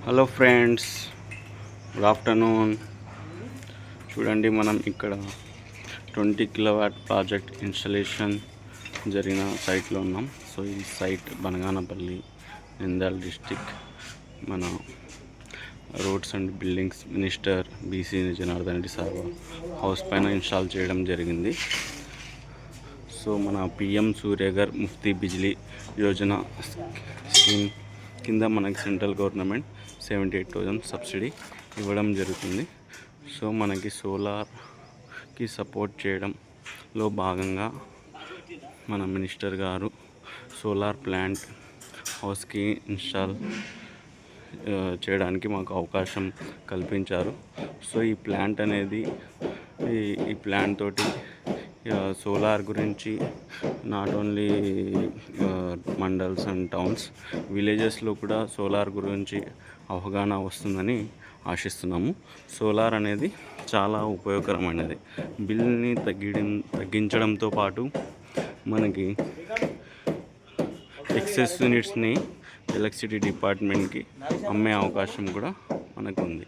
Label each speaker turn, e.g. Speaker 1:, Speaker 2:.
Speaker 1: Hello friends, good afternoon. చూడండి, మనం ఇక్కడ 20 కిలోవాట్ ప్రాజెక్ట్ ఇన్స్టలేషన్ జరిగిన సైట్లో ఉన్నాం. సో ఈ సైట్ బనగానపల్లి, నంద్యాల డిస్టిక్. మన roads and buildings minister BC Janardhan Reddy sir house పైన ఇన్స్టాల్ చేయడం జరిగింది. సో మన పిఎం సూర్యఘర్ ముఫ్తీ బిజ్లీ యోజన స్కీమ్ కింద మనకి సెంట్రల్ గవర్నమెంట్ 78,000 సబ్సిడీ ఇవ్వడం జరుగుతుంది. సో మనకి సోలార్కి సపోర్ట్ చేయడంలో భాగంగా మన మినిస్టర్ గారు సోలార్ ప్లాంట్ హౌస్కి ఇన్స్టాల్ చేయడానికి మాకు అవకాశం కల్పించారు. సో ఈ ప్లాంట్ అనేది ఈ ప్లాంట్ తోటి సోలార్ గురించి not only mandals and towns, విలేజెస్లో కూడా సోలార్ గురించి అవగాహన వస్తుందని ఆశిస్తున్నాము. సోలార్ అనేది చాలా ఉపయోగకరమైనది. బిల్ని తగ్గించడంతో పాటు మనకి ఎక్సెస్ యూనిట్స్ని ఎలక్ట్రిసిటీ డిపార్ట్మెంట్కి అమ్మే అవకాశం కూడా మనకు ఉంది.